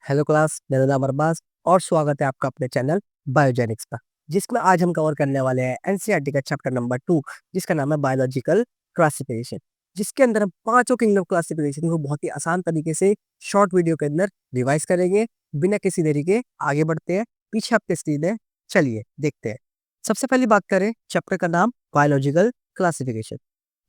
Hello class, मेरा नाम अरबाज और स्वागत है आपका अपने चैनल बायोजेनिक्स पर, जिसमें आज हम कवर करने वाले हैं एनसीईआरटी का चैप्टर नंबर 2, जिसका नाम है बायोलॉजिकल क्लासिफिकेशन। जिसके अंदर हम पांचों किंगडम क्लासिफिकेशन को बहुत ही आसान तरीके से शॉर्ट वीडियो के अंदर रिवाइज करेंगे। बिना किसी देरी के आगे बढ़ते हैं। पीछे आपके स्क्रीन है, चलिए देखते हैं। सबसे पहली बात करें, चैप्टर का नाम बायोलॉजिकल क्लासिफिकेशन,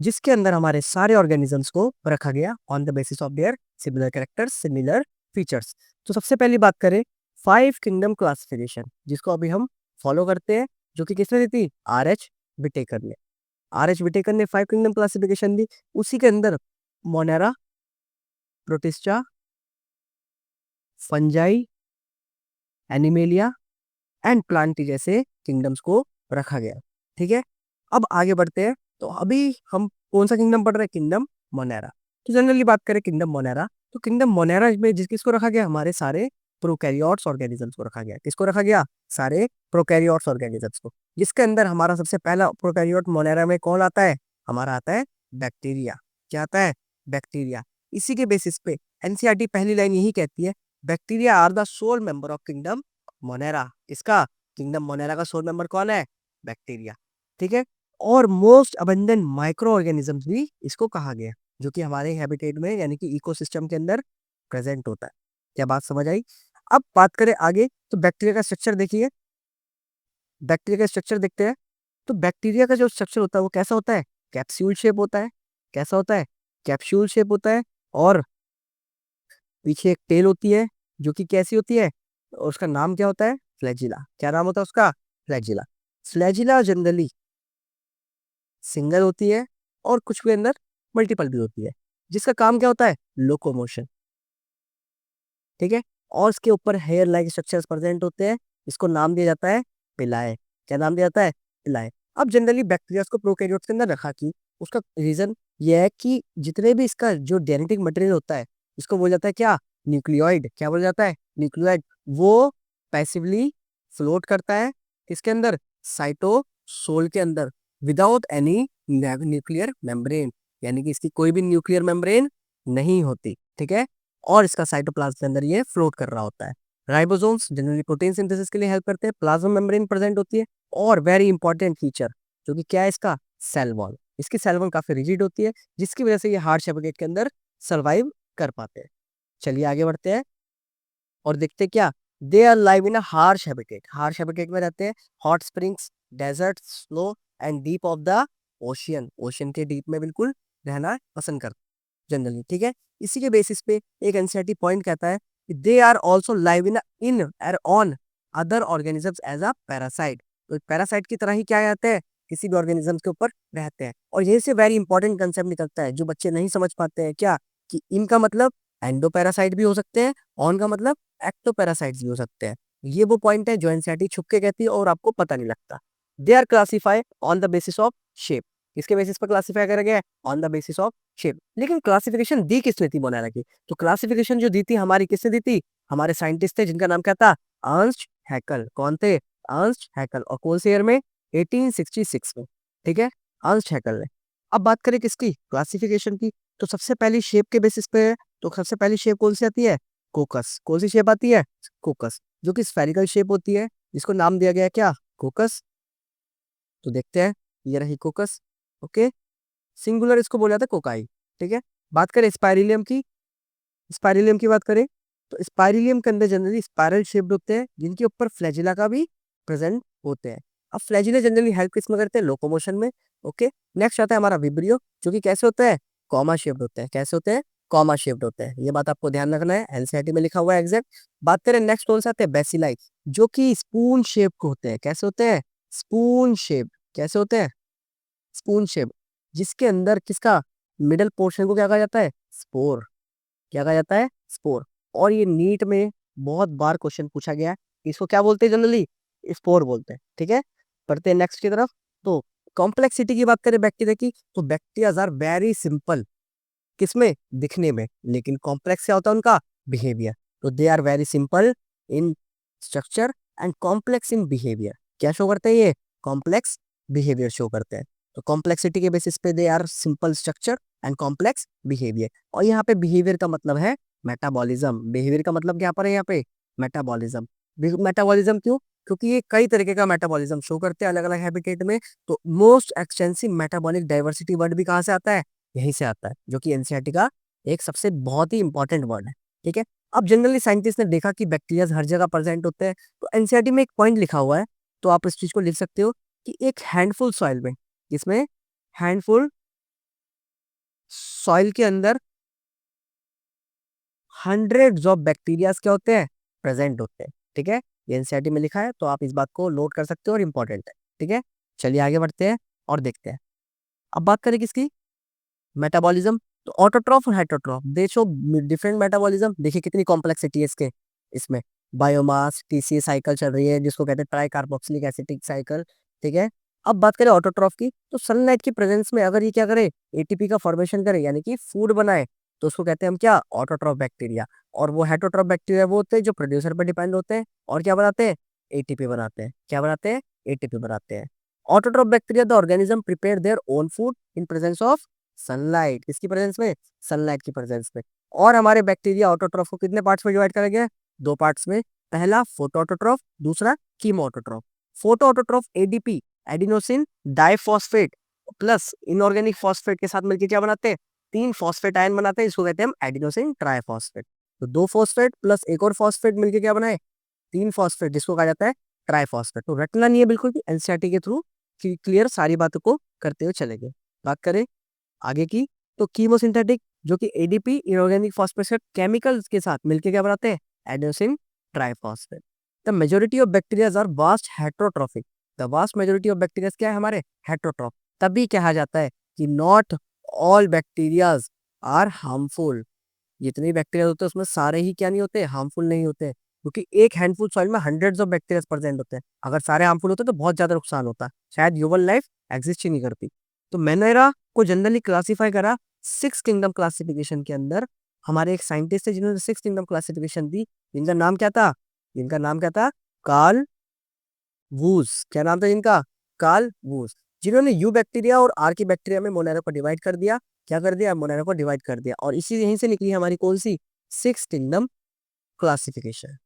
जिसके अंदर हमारे सारे ऑर्गेनिजम्स को रखा गया on the basis of there similar characters, similar features. तो सबसे पहली बात करें, 5 किंगडम क्लासिफिकेशन, जिसको अभी हम फॉलो करते हैं, जो कि किसने दी थी? आर एच विटेकर ने। आर एच विटेकर ने 5 किंगडम क्लासिफिकेशन दी। उसी के अंदर Monera, protista, fungi, animalia and Plantae जैसे किंगडम्स को रखा गया। ठीक है, अब आगे बढ़ते हैं। तो अभी हम कौन सा किंगडम पढ़ रहे हैं? Kingdom Monera. तो जनरली बात करें किंगडम मोनेरा, तो किंगडम मोनेरा में जिस किसको रखा गया? हमारे सारे प्रोकैरियोट्स ऑर्गेनिजम्स को रखा गया। किसको रखा गया? सारे प्रोकैरियोट्स ऑर्गेनिजम्स को। जिसके अंदर हमारा सबसे पहला प्रोकैरियोट मोनेरा में कौन आता है? हमारा आता है बैक्टीरिया। क्या आता है? बैक्टीरिया। इसी के बेसिस पे एनसीईआरटी पहली लाइन यही कहती है, bacteria are the sole member of kingdom Monera. इसका किंगडम मोनेरा का सोल मेंबर कौन है? बैक्टीरिया। ठीक है, और मोस्ट अबंडेंट माइक्रो ऑर्गेनिजम्स भी इसको कहा गया, जो कि हमारे हैबिटेट में यानी कि इकोसिस्टम के अंदर प्रेजेंट होता है। क्या बात समझ आई? अब बात करें आगे, तो बैक्टीरिया का स्ट्रक्चर देखिए। बैक्टीरिया का स्ट्रक्चर देखते हैं। तो बैक्टीरिया का जो स्ट्रक्चर होता है वो कैसा होता है? कैप्सूल शेप होता है। कैसा होता है? कैप्सूल शेप होता है। और पीछे एक टेल होती है, जो कि कैसी होती है? और उसका नाम क्या होता है? फ्लैजिला। क्या नाम होता है उसका? फ्लैजिला। फ्लैजिला जनरली सिंगल होती है और कुछ के अंदर मल्टीपल भी होती है, जिसका काम क्या होता है? लोकोमोशन। ठीक है, और इसके ऊपर हेयर लाइक स्ट्रक्चर्स प्रेजेंट होते हैं। इसको नाम दिया जाता है पिलाए। क्या नाम दिया जाता है? पिलाए। अब जनरली बैक्टीरिया को प्रोकैरियोट्स के अंदर रखा कि उसका रीजन ये है कि जितने भी इसका जो जेनेटिक मटेरियल होता है, इसको बोला जाता है क्या? न्यूक्लियोइड। क्या बोला जाता है? न्यूक्लियोइड। वो पैसिवली फ्लोट करता है इसके अंदर, साइटोसोल के अंदर, विदाउट एनी न्यूक्लियर मेम्ब्रेन, यानी कि इसकी कोई भी न्यूक्लियर मेम्ब्रेन नहीं होती। ठीक है, और इसका साइटोप्लाज्म के अंदर ये फ्लोट कर रहा होता है। राइबोसोम्स जनरली प्रोटीन सिंथेसिस के लिए हेल्प करते हैं। प्लाज्मा मेम्ब्रेन प्रेजेंट होती है। और वेरी इंपॉर्टेंट फीचर जो कि क्या है इसका? Cell wall. इसकी सेल वॉल काफी रिजिड होती है, जिसकी वजह से ये हार्ड हैबिटेट के अंदर सर्वाइव कर पाते हैं। चलिए आगे बढ़ते हैं और देखते हैं क्या? They are live in a harsh habitat. Harsh habitat में रहते हैं hot springs, desert, snow and deep of the ocean. Ocean के डीप में बिल्कुल रहना पसंद करते हैं जनरली। ठीक है, इसी के बेसिस पे एक एनसीईआरटी पॉइंट कहता है कि they are also live in or on other organisms as a parasite. तो पैरासाइट की तरह ही क्या रहते हैं? किसी भी ऑर्गेनिज्म के ऊपर रहते हैं। और यही से वेरी इंपॉर्टेंट कंसेप्ट निकलता है, जो बच्चे नहीं समझ पाते हैं, क्या कि इनका मतलब एंडो पैरासाइट भी हो सकते हैं, ऑन का मतलब एक्टो पैरासाइट्स भी हो सकते हैं। ये वो पॉइंट है जो एनसीईआरटी छुप के कहती है और आपको पता नहीं लगता। They are classify on the basis of shape. किसके बेसिस पर क्लासीफाई करा गया है? On the basis of shape. लेकिन क्लासिफिकेशन दी किसने थी मोनारा की? तो क्लासिफिकेशन जो दी थी हमारी, किसने दी थी? हमारे साइंटिस्ट थे, जिनका नाम क्या था? अर्नस्ट हैकल। कौन थे? अर्नस्ट हैकल। और कौन से ईयर में? 1866 में। ठीक है, अर्नस्ट हैकल ने। अब बात करें किसकी? क्लासिफिकेशन की। तो सबसे पहली शेप के बेसिस पे है। तो सबसे पहली शेप कौन सी आती है? कोकस। कौन सी शेप आती है? कोकस, जो कि स्फेरिकल शेप होती है, जिसको नाम दिया गया है क्या? कोकस। तो देखते हैं, ये रही कोकस। ओके, सिंगुलर इसको बोला जाता है कोकाई। ठीक है, बात करें स्पाइरिलियम की। स्पाइरिलियम की बात करें, तो स्पाइरिलियम के अंदर जनरली स्पाइरल शेप्ड होते हैं, जिनके ऊपर फ्लैजिला का भी प्रेजेंट होते हैं। अब फ्लैजिला जनरली हेल्प किसमें करते हैं? लोकोमोशन में। ओके, नेक्स्ट आता है हमारा विब्रियो, जो कि कैसे होता है? कॉमा शेप्ड होते हैं। कैसे होते हैं? कॉमा शेप्ड होते हैं। ये बात आपको ध्यान रखना है, एनसीईआरटी में लिखा हुआ है एग्जैक्ट। बात करें नेक्स्ट कौन से आते हैं? बेसिलाई, जो कि स्पून शेप को होते हैं। कैसे होते हैं? Spoon shape. कैसे होते हैं? स्पून शेप, जिसके अंदर किसका मिडल पोर्शन को क्या कहा जाता है? स्पोर। क्या कहा जाता है? स्पोर। और ये नीट में बहुत बार क्वेश्चन पूछा गया है, इसको क्या बोलते हैं जनरली? स्पोर बोलते हैं। ठीक है, पढ़ते हैं नेक्स्ट की तरफ। तो कॉम्प्लेक्सिटी की बात करें बैक्टीरिया की, तो बैक्टीरिया आर वेरी सिंपल किसमें? दिखने में, लेकिन कॉम्प्लेक्स क्या होता है उनका? बिहेवियर। तो they are very simple in structure and complex in behaviour. क्या शो करते हैं ये? कॉम्प्लेक्स बिहेवियर शो करते हैं। तो कॉम्प्लेक्सिटी के बेसिस पे they are simple structure and complex behaviour. और यहाँ पे बिहेवियर का मतलब है मेटाबॉलिज्म। बिहेवियर का मतलब क्या पर है यहाँ पे? मेटाबॉलिज्म। मेटाबॉलिज्म क्यों? क्योंकि ये कई तरीके का मेटाबॉलिज्म शो करते हैं अलग अलग हैबिटेट में। तो most extensive metabolic diversity word भी कहाँ से आता है? यहीं से आता है, जो कि एनसीईआरटी का एक सबसे बहुत ही इंपॉर्टेंट वर्ड है। ठीक है। अब जनरली साइंटिस्ट ने देखा कि बैक्टीरिया हर जगह प्रेजेंट होते हैं, तो एनसीईआरटी में एक पॉइंट लिखा हुआ है, तो आप इस चीज को लिख सकते हो कि एक हैंडफुल सॉइल में, इसमें हैंडफुल सॉइल के अंदर हंड्रेड्स ऑफ बैक्टीरियाज क्या होते हैं? प्रेजेंट होते हैं। ठीक है। ये एनसीईआरटी में लिखा है, तो आप इस बात को नोट कर सकते हो और इंपॉर्टेंट है। ठीक है। चलिए आगे बढ़ते हैं और देखते हैं। अब बात करें किसकी? मेटाबॉलिज्म। तो ऑटोट्रॉफ और हेटरोट्रॉफ दे शो डिफरेंट मेटाबॉलिज्म। देखिए कितनी कॉम्प्लेक्सिटी है इसके, इसमें बायोमास टीसीए साइकिल चल रही है, जिसको कहते हैं ट्राई कार्बोक्सिलिक एसिटिक साइकिल। ठीक है। अब बात करें ऑटोट्रॉफ की, तो सनलाइट की प्रेजेंस में अगर ये क्या करे, एटीपी का फॉर्मेशन करे, यानी कि फूड बनाए, तो उसको कहते हैं हम क्या? Autotroph bacteria. और वो हेटरोट्रॉफ बैक्टीरिया वो होते हैं जो प्रोड्यूसर पर डिपेंड होते हैं और क्या बनाते हैं? एटीपी बनाते हैं। क्या बनाते हैं? एटीपी बनाते हैं। Autotroph bacteria the organism prepare their own food in presence of sunlight. किसकी प्रेजेंस में? सनलाइट की प्रेजेंस में। और हमारे बैक्टीरिया ऑटोट्रॉफ को कितने पार्ट्स में डिवाइड करेंगे? दो पार्ट्स में। पहला फोटो ऑटोट्रॉफ, दूसरा chemo autotroph. Photo autotroph ADP, adenosine diphosphate plus inorganic phosphate के साथ मिलकर क्या बनाते हैं? तीन फॉस्फेट आयन बनाते हैं, इसको कहते हैं हम एडिनोसिन ट्राइफॉस्फेट। तो दो फॉस्फेट प्लस एक और फॉस्फेट मिलकर क्या बनाए? तीन फॉस्फेट, जिसको कहा जाता है ट्राइफॉस्फेट। तो रटना नहीं है बिल्कुल भी, एनसीईआरटी के थ्रू क्लियर सारी बातों को करते हुए चलेंगे। बात करें आगे की, तो कीमोसिंथेटिक, जो कि एडीपी इनऑर्गेनिक फॉस्फेट केमिकल्स के साथ मिलकर क्या बनाते हैं? Adenosine triphosphate. The majority of bacterias are vast heterotrophic. The vast majority of bacterias क्या है हमारे? हेट्रोट्रॉफ। तभी कहा जाता है कि not all bacterias are harmful. जितने बैक्टीरिया होते हैं उसमें सारे ही क्या नहीं होते? हार्मफुल नहीं होते, क्योंकि एक हैंडफुल सॉइल में हंड्रेड्स ऑफ बैक्टीरिया प्रेजेंट होते हैं। अगर सारे हार्मफुल होते तो बहुत ज्यादा नुकसान होता, शायद ह्यूमन लाइफ एग्जिस्ट ही नहीं करती। तो मैंने को जनरली क्लासिफाई करा सिक्स किंगडम क्लासिफिकेशन के अंदर। हमारे एक साइंटिस्ट थे जिन्होंने सिक्स किंगडम क्लासिफिकेशन दी, जिनका नाम क्या था? जिनका नाम क्या था? Carl Woese. क्या नाम था जिनका? Carl Woese. जिन्होंने यू बैक्टीरिया और आर की बैक्टीरिया में मोनेरो को डिवाइड कर दिया। क्या कर दिया? मोनेरो को डिवाइड कर दिया। और इसी यहीं से निकली हमारी कौन सी? Six kingdom classification.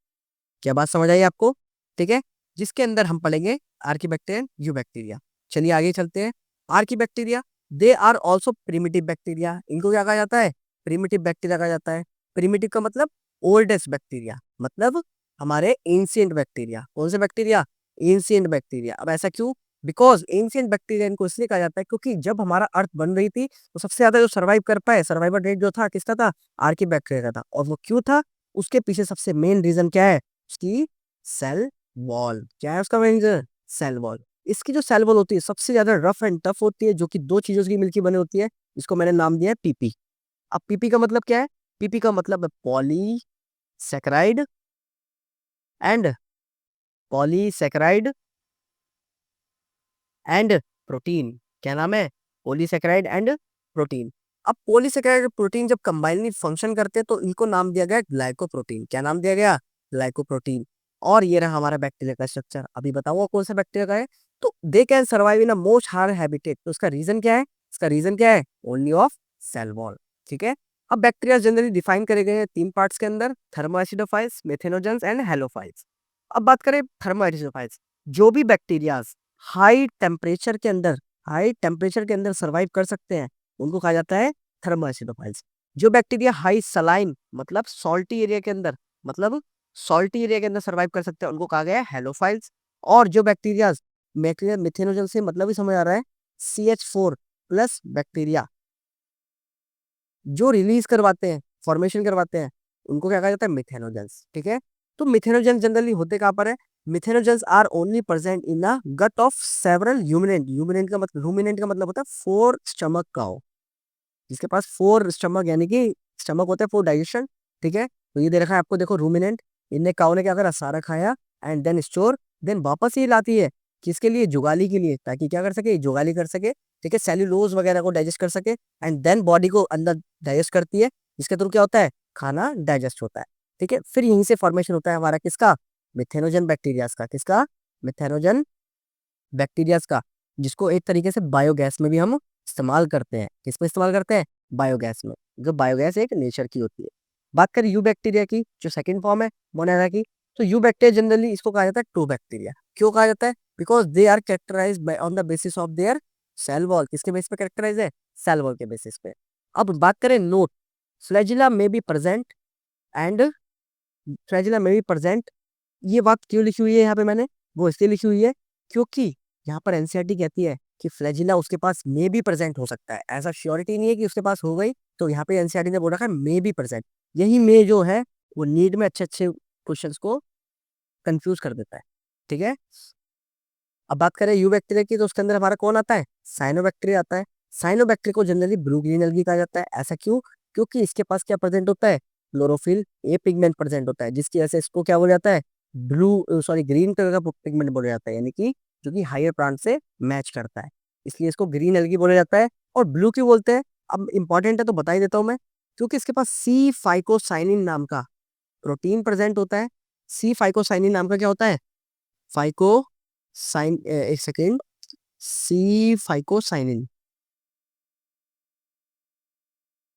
क्या बात समझ आई आपको? ठीक है। जिसके अंदर हम पढ़ेंगे आर्की बैक्टीरिया, यू बैक्टीरिया। चलिए आगे चलते हैं। Archaebacteria they are also primitive bacteria. इनको क्या कहा जाता है? प्रिमिटिव बैक्टीरिया कहा जाता है। प्रिमिटिव का मतलब ओल्डेस्ट बैक्टीरिया, मतलब हमारे एंशियंट बैक्टीरिया। कौन से बैक्टीरिया? Ancient bacteria. अब ऐसा क्यों? बिकॉज एंशियंट बैक्टीरिया इनको इसलिए कहा जाता है क्योंकि जब हमारा अर्थ बन रही थी तो सबसे ज्यादा जो सर्वाइव कर पाए, सर्वाइवल रेट जो था किसका था? आर्की बैक्टीरिया का था। और वो क्यों था? उसके पीछे सबसे मेन रीजन क्या है? उसकी सेल वॉल। क्या है उसका मेन रीजन? Cell wall. इसकी जो सेल वॉल होती है सबसे ज्यादा रफ एंड टफ होती है, जो कि दो चीजों की मिलकर बनी होती है। इसको मैंने नाम दिया है पीपी। अब पीपी का मतलब क्या है? पीपी का मतलब है polysaccharide and polysaccharide and protein. क्या नाम है? Polysaccharide and protein. अब पॉलीसैकेराइड और प्रोटीन जब कंबाइनली फंक्शन करते हैं तो इनको नाम दिया गया ग्लाइकोप्रोटीन। क्या नाम दिया गया? ग्लाइकोप्रोटीन। और ये रहा हमारा बैक्टीरिया का स्ट्रक्चर। अभी बताऊंगा कौन सा बैक्टीरिया का है। तो they can survive in a most hard habitat. तो उसका रीजन क्या है? इसका रीजन क्या है? Only of cell wall. ठीक है। अब बैक्टीरिया जनरली डिफाइन करे गए हैं तीन पार्ट्स के अंदर, थर्मोएसिडोफाइल्स, मेथेनोजेंस एंड हेलोफाइल्स। अब बात करें थर्मोएसिडोफाइल्स, जो भी बैक्टीरियाज हाई टेम्परेचर के अंदर, हाई टेम्परेचर के अंदर सर्वाइव कर सकते हैं, उनको कहा जाता है थर्मोएसिडोफाइल्स। जो बैक्टीरिया हाई सलाइन मतलब सॉल्टी एरिया के अंदर, मतलब सॉल्टी एरिया के अंदर सर्वाइव कर सकते हैं, उनको कहा गया है हेलोफाइल्स। और जो बैक्टीरिया बैक्टीरिया मिथेनोजन से मतलब ही समझ आ रहा है, CH4 प्लस बैक्टीरिया जो रिलीज करवाते हैं, फॉर्मेशन करवाते हैं, उनको क्या कहा जाता है? मिथेनोजेंस। ठीक है। तो मिथेनोजेंस जनरली होते कहाँ पर है? Methanogens are only present in the gut of several ruminant. Ruminant का मतलब, रूमिनेंट का मतलब होता है फोर स्टमक काउ, जिसके पास फोर स्टमक यानी कि स्टमक होता है फॉर डाइजेशन। ठीक है। तो ये दे रखा है आपको, देखो रूमिनेंट। इनने काउ ने क्या करा? सारा खाया एंड देन स्टोर, देन वापस ये लाती है किसके लिए? जुगाली के लिए, ताकि क्या कर सके? जुगाली कर सके। ठीक है। सेल्यूलोज वगैरह को डाइजेस्ट कर सके एंड देन बॉडी को अंदर डाइजेस्ट करती है, जिसके थ्रू क्या होता है? खाना डाइजेस्ट होता है। ठीक है। फिर यहीं से फॉर्मेशन होता है हमारा किसका? मिथेनोजन बैक्टीरियाज का। किसका? मिथेनोजन बैक्टीरियाज का, जिसको एक तरीके से बायोगैस में भी हम इस्तेमाल करते हैं। किस में इस्तेमाल करते हैं? बायोगैस में, जो बायोगैस एक नेचर की होती है। बात करें यू बैक्टीरिया की, जो सेकंड फॉर्म है मोनेरा की, तो यू बैक्टीरिया जनरली इसको कहा जाता है ट्रू बैक्टीरिया। क्यों कहा जाता है? Because they are characterize on the basis of their cell wall. किसके बेसिस पे कैरेक्टराइज है? सेल वॉल के बेसिस पे। अब बात करें note, flagella may be present and flagella may be present, ये बात क्यों लिखी हुई है यहाँ पे मैंने? वो इसलिए लिखी हुई है क्योंकि यहाँ पर एनसीईआरटी कहती है कि फ्लैजिला उसके पास मे भी प्रेजेंट हो सकता है, ऐसा श्योरिटी नहीं है कि उसके पास हो गई। तो यहाँ पे एनसीईआरटी ने बोल रखा है मे भी प्रेजेंट। यही मे जो है वो नीट में अच्छे अच्छे क्वेश्चंस को कंफ्यूज कर देता है। ठीक है, अब बात करें यू बैक्टीरिया की, तो उसके अंदर हमारा कौन आता है? साइनोबैक्टीरिया आता है। साइनोबैक्टीरिया को जनरली ब्लू ग्रीन एल्गी कहा जाता है। ऐसा क्यों? क्योंकि इसके पास क्या प्रेजेंट होता है? क्लोरोफिल ए पिगमेंट प्रेजेंट होता है, जिसकी वजह से इसको क्या बोला जाता है? ब्लू सॉरी ग्रीन कलर का पिगमेंट बोला जाता है, यानी कि जो कि हायर प्लांट से मैच करता है, इसलिए इसको ग्रीन एल्गी बोला जाता है। और ब्लू क्यों बोलते हैं? अब इंपॉर्टेंट है तो बता ही देता हूँ मैं, क्योंकि इसके पास सी फाइकोसाइनिन नाम का प्रोटीन प्रेजेंट होता है। सी फाइकोसाइनिन नाम का क्या होता है? फाइको साइन, एक सेकेंड, सी फाइकोसाइनिन,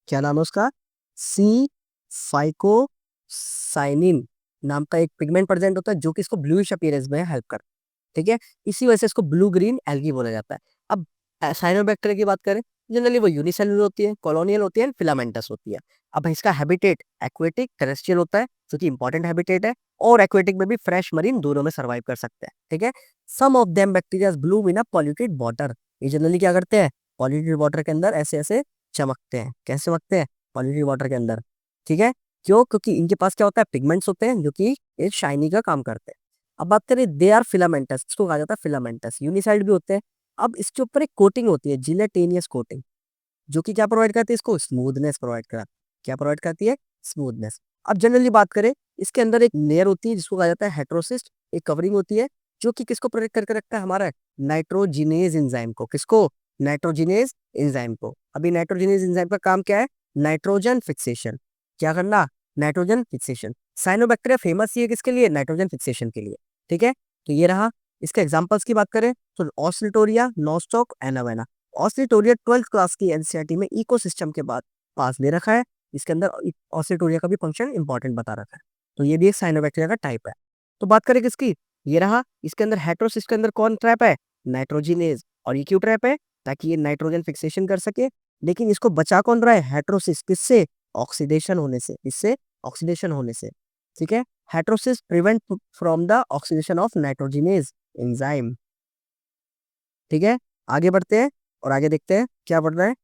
क्या नाम है उसका? सी फाइकोसाइनिन नाम का एक पिगमेंट प्रेजेंट होता है, जो कि इसको ब्लूइश अपीयरेंस में हेल्प करता है। ठीक है, इसी वजह से इसको ब्लू ग्रीन एल्गी बोला जाता है। अब साइनोबैक्टीरिया की बात करें, जनरली वो यूनिसेलुलर होती है, कॉलोनियल होती है, फिलामेंटस होती है। अब इसका हैबिटेट एक्वेटिक टेरेस्ट्रियल होता है, जो कि इंपॉर्टेंट हैबिटेट है, और एक्वेटिक में भी फ्रेश मरीन दोनों में सर्वाइव कर सकते हैं। ठीक है, some of them bacteria bloom in a polluted water. ये जनरली क्या करते हैं? पॉल्यूटेड वाटर के अंदर ऐसे ऐसे चमकते हैं। कैसे चमकते हैं? पॉल्यूटेड वाटर के अंदर। ठीक है, क्यों? क्योंकि इनके पास क्या होता है? पिगमेंट्स होते हैं, जो कि एक शाइनी का काम करते हैं। अब बात करें, दे आर फिलामेंटस, इसको कहा जाता है फिलामेंटस, यूनिसाइड भी होते हैं। अब इसके ऊपर एक कोटिंग होती है, जिलेटेनियस कोटिंग, जो कि क्या प्रोवाइड करती है? इसको स्मूथनेस प्रोवाइड कराती है। क्या प्रोवाइड करती है? स्मूथनेस। अब जनरली बात करें, इसके अंदर एक लेयर होती है जिसको कहा जाता है हेट्रोसिस्ट, एक कवरिंग होती है, जो कि किसको प्रोटेक्ट करके रखता है? हमारा नाइट्रोजिनेज एंजाइम को। किसको? नाइट्रोजिनेज एंजाइम को। अभी नाइट्रोजिनेज एंजाइम का काम क्या है? Nitrogen fixation. क्या करना? Nitrogen fixation. साइनोबैक्टीरिया फेमस ही है किसके लिए? नाइट्रोजन फिक्सेशन के लिए। ठीक है, तो ये रहा। इसके एग्जांपल्स की बात करें तो ऑस्लिटोरिया, नोस्टॉक, एनावेना। ऑस्लिटोरिया 12th क्लास की एनसीईआरटी में इकोसिस्टम के बाद पास दे रखा है। इसके अंदर ऑस्लिटोरिया का भी फंक्शन इंपॉर्टेंट बता रखा है। तो ये भी एक साइनोबैक्टीरिया का टाइप है। तो बात करें किसकी? ये रहा। इसके अंदर हेट्रोसिस के अंदर कौन ट्रैप है? नाइट्रोजिनेज। और ये क्यों ट्रैप है? ताकि ये नाइट्रोजन फिक्सेशन कर सके। लेकिन इसको बचा कौन रहा है? हेट्रोसिस। किससे? ऑक्सीडेशन होने से। इससे ऑक्सीडेशन होने से। ठीक है, heterosis prevent from the oxidation of nitrogenase enzyme. ठीक है, आगे बढ़ते हैं और आगे देखते हैं क्या बढ़ रहा है।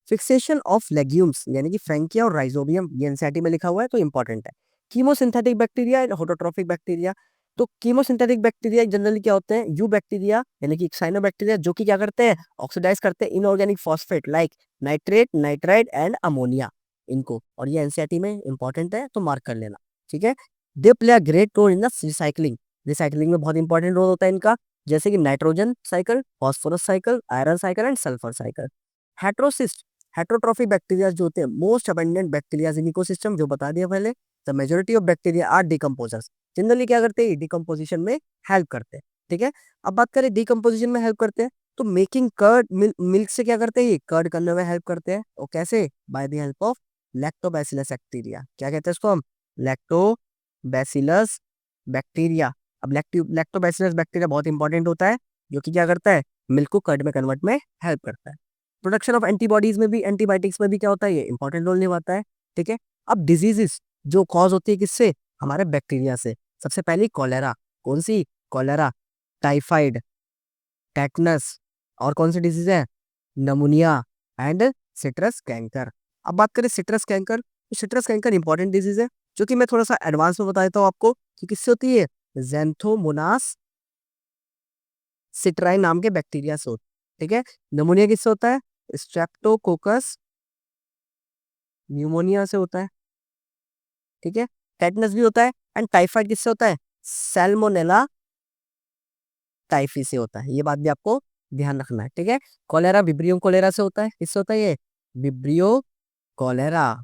फिक्सेशन ऑफ लेग्यूम्स, यानी कि फ्रैंकिया और राइजोबियम, ये एनसीईआरटी में लिखा हुआ है तो इंपॉर्टेंट है। Chemosynthetic bacteria and phototrophic bacteria. तो कीमोसिंथेटिक बैक्टीरिया जनरली क्या होते हैं? यू बैक्टीरिया यानी कि साइनोबैक्टीरिया, जो कि क्या करते हैं? ऑक्सीडाइज करते हैं inorganic phosphate like nitrate, nitride and ammonia, इनको। और ये एनसीईआरटी में इंपॉर्टेंट है तो मार्क कर लेना। ठीक है, they play a great role in the recycling. Recycling में बहुत इंपॉर्टेंट रोल होता है इनका, जैसे कि nitrogen cycle, phosphorus cycle, iron cycle and sulphur cycle. Heterocyst, heterotrophic bacteria जो होते हैं, most abundant bacteria in ecosystem, जो बता दिया पहले। The majority of bacteria are decomposers. Generally क्या करते हैं? डिकम्पोजिशन में हेल्प करते हैं। ठीक है, अब बात करें डिकम्पोजिशन में हेल्प करते हैं, तो मेकिंग कर्ड, मिल्क से क्या करते हैं? ये कर्ड करने में हेल्प करते हैं। और कैसे? By the help of lactobacillus bacteria. क्या कहते हैं इसको हम? Lactobacillus bacteria. अब लैक्टोबैसिलस बैक्टीरिया बहुत इंपॉर्टेंट होता है, जो कि क्या करता है? मिल्क को कर्ड में कन्वर्ट में हेल्प करता है। प्रोडक्शन ऑफ एंटीबॉडीज में भी, एंटीबायोटिक्स में भी क्या होता है? ये इंपॉर्टेंट रोल निभाता है। ठीक है, अब डिजीजेस जो कॉज होती है किससे? हमारे बैक्टीरिया से। सबसे पहली कॉलेरा। कौन सी? कॉलेरा, टाइफाइड, टेटनस, और कौन सी डिजीज है? नमूनिया एंड सिट्रस कैंकर। अब बात करें सिट्रस कैंकर, तो सिट्रस कैंकर इंपॉर्टेंट डिजीज है, जो कि मैं थोड़ा सा एडवांस में बता देता हूँ आपको कि किससे होती है? ज़ैंथोमोनास सिट्राई नाम के बैक्टीरिया से होता है। ठीक है, नमूनिया किससे होता है? स्ट्रेप्टोकोकस न्यूमोनिया से होता है। ठीक है, टेटनस भी होता है। एंड टाइफाइड किससे होता है? सैल्मोनेला टाइफी से होता है। ये बात भी आपको ध्यान रखना है। ठीक है, कोलेरा विब्रियो कोलेरा से होता है। किससे होता है ये? Vibrio cholerae.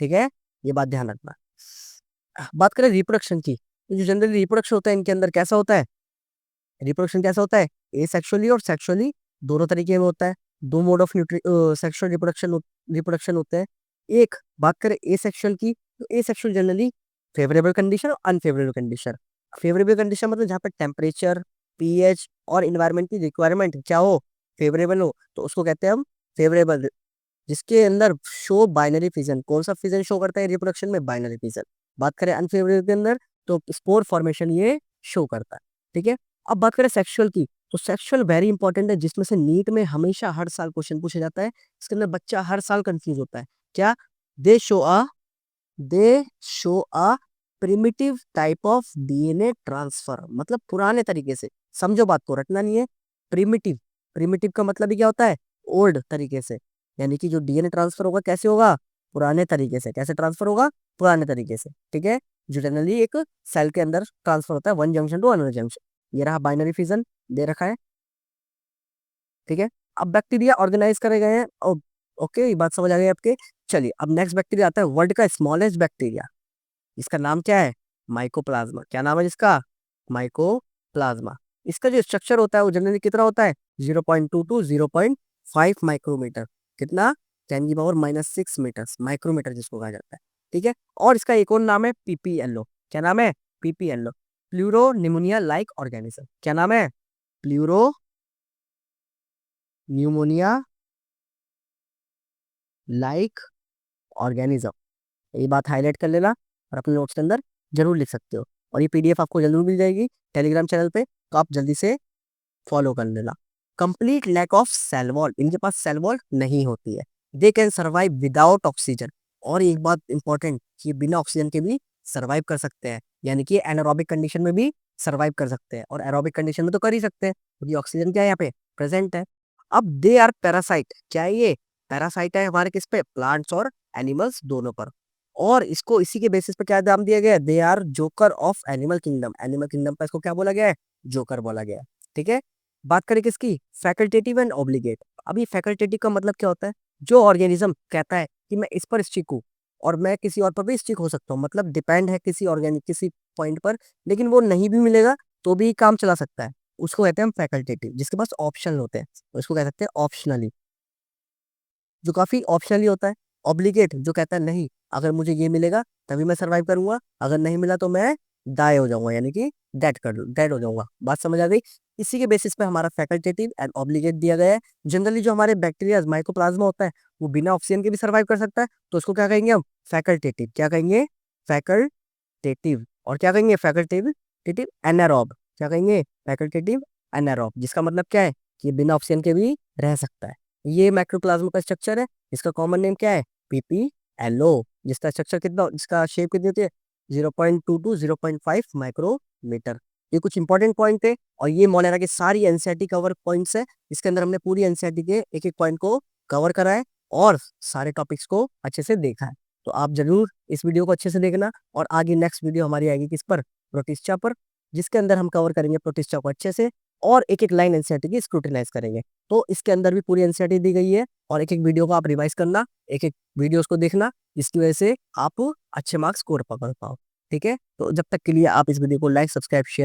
ठीक है, ये बात ध्यान रखना। बात करें रिप्रोडक्शन की, तो जो जनरली रिप्रोडक्शन होता है इनके अंदर कैसा होता है? रिप्रोडक्शन कैसा होता है? ए सेक्सुअली और सेक्सुअली दोनों तरीके में होता है। दो मोड ऑफ सेक्सुअल रिप्रोडक्शन होते हैं। एक बात करें ए सेक्सुअल की, तो ए सेक्सुअल जनरली फेवरेबल कंडीशन और अनफेवरेबल कंडीशन। फेवरेबल कंडीशन मतलब जहाँ पर टेम्परेचर, पीएच और इन्वायरमेंट की रिक्वायरमेंट क्या हो, फेवरेबल हो, तो उसको कहते हैं हम फेवरेबल, जिसके अंदर शो बाइनरी फिजन। कौन सा फिजन शो करता है रिप्रोडक्शन में? Binary fission. बात करें अनफेवरेबल के अंदर, तो स्पोर फॉर्मेशन ये शो करता है। ठीक है, अब बात करें सेक्सुअल की, तो सेक्सुअल वेरी इंपॉर्टेंट है, जिसमें से नीट में हमेशा हर साल क्वेश्चन पूछा जाता है। इसके अंदर बच्चा हर साल कंफ्यूज होता है। क्या? दे show a they show a primitive type of DNA transfer, मतलब पुराने तरीके से। समझो बात को, रटना नहीं है। प्रिमिटिव, प्रिमिटिव का मतलब ही क्या होता है? ओल्ड तरीके से। यानी कि जो डीएनए ट्रांसफर होगा कैसे होगा? पुराने तरीके से। कैसे ट्रांसफर होगा? पुराने तरीके से। ठीक है, जो जनरली एक सेल के अंदर ट्रांसफर होता है one junction to another junction. ये रहा बाइनरी फिजन दे रखा है। ठीक है, अब बैक्टीरिया ऑर्गेनाइज करे गए हैं। ओके, ये बात समझ आ गई आपके। चलिए, अब नेक्स्ट बैक्टीरिया आता है, वर्ल्ड का स्मॉलेस्ट बैक्टीरिया। इसका नाम क्या है? माइकोप्लाज्मा। क्या नाम है इसका? माइकोप्लाज्मा। इसका जो स्ट्रक्चर होता है वो जनरली कितना होता है? 0.2 टू 0.5 माइक्रोमीटर। कितना? 10⁻⁻⁶ माइक्रोमीटर जिसको कहा जाता है। ठीक है, और इसका एक और नाम है पीपीएलओ। क्या नाम है? PPLO, pleuro pneumonia like organism. क्या नाम है? Pleuro pneumonia like organism. ये बात हाईलाइट कर लेना और अपने नोट्स के अंदर जरूर लिख सकते हो। और ये पीडीएफ आपको जरूर मिल जाएगी टेलीग्राम चैनल पे, तो आप जल्दी से फॉलो कर लेना। Complete lack of cell wall, इनके पास सेल वॉल नहीं होती है। They can survive without oxygen. और एक बात इंपॉर्टेंट, ये बिना ऑक्सीजन के भी सर्वाइव कर सकते हैं, यानी कि एनारोबिक कंडीशन में भी सर्वाइव कर सकते हैं, और एरोबिक कंडीशन में तो कर ही सकते हैं क्योंकि ऑक्सीजन क्या है यहाँ पे? प्रेजेंट है। अब दे आर पैरासाइट। क्या है ये? पैरासाइट है हमारे किस पे? प्लांट्स और एनिमल्स दोनों पर। और इसको इसी के बेसिस पे क्या नाम दिया गया है? They are joker of animal kingdom. Animal kingdom पर इसको क्या बोला गया है? जोकर बोला गया है। ठीक है, बात करें किसकी? Facultative and obligate. अभी फैकल्टेटिव का मतलब क्या होता है? जो ऑर्गेनिज्म कहता है कि मैं इस पर स्टिक हूँ और मैं किसी और पर भी स्टिक हो सकता हूँ, मतलब डिपेंड है किसी ऑर्गेनिक किसी पॉइंट पर, लेकिन वो नहीं भी मिलेगा तो भी काम चला सकता है, उसको कहते हैं हम फैकल्टेटिव। जिसके पास ऑप्शन होते हैं उसको कह सकते हैं ऑप्शनली, जो काफी ऑप्शनली होता है। ऑब्लिगेट जो कहता है नहीं, अगर मुझे ये मिलेगा तभी मैं सर्वाइव करूंगा, अगर नहीं मिला तो मैं डाई हो जाऊंगा, यानी कि डेड हो जाऊंगा। बात समझ आ गई? इसी के बेसिस पे हमारा फैकल्टेटिव एंड ऑब्लिगेट दिया गया है। जनरली जो हमारे बैक्टीरिया माइकोप्लाज्मा होता है वो बिना ऑक्सीजन के भी सर्वाइव कर सकता है, तो उसको क्या कहेंगे हम? फैकल्टेटिव। क्या कहेंगे? फैकल्टेटिव। और क्या कहेंगे? Facultative anaerobe. क्या कहेंगे? फैकल्टेटिव एनारोब, जिसका मतलब क्या है कि ये बिना ऑक्सीजन के भी रह सकता है। ये माइक्रोप्लाज्मा का स्ट्रक्चर है। इसका कॉमन नेम क्या है? पीपीएलओ। जिसका स्ट्रक्चर कितना, जिसका शेप कितनी होती है? 0.2 टू 0.5 माइक्रोमीटर। ये कुछ इंपॉर्टेंट पॉइंट है, और ये मोलेरा की सारी एनसीईआरटी कवर पॉइंट्स है। इसके अंदर हमने पूरी एनसीईआरटी के एक एक पॉइंट को कवर करा है और सारे टॉपिक्स को अच्छे से देखा है। तो आप जरूर इस वीडियो को अच्छे से देखना, और आगे नेक्स्ट वीडियो हमारी आएगी किस पर? प्रोटिस्टा पर, जिसके अंदर हम कवर करेंगे प्रोटिस्टा को अच्छे से, और एक एक लाइन एनसीईआरटी की स्क्रूटिनाइज करेंगे। तो इसके अंदर भी पूरी एनसीईआरटी दी गई है, और एक एक वीडियो को आप रिवाइज करना, एक एक वीडियोस को देखना, जिसकी वजह से आप अच्छे मार्क्स स्कोर पकड़ पाओ। ठीक है, तो जब तक के लिए आप इस वीडियो को लाइक, सब्सक्राइब, शेयर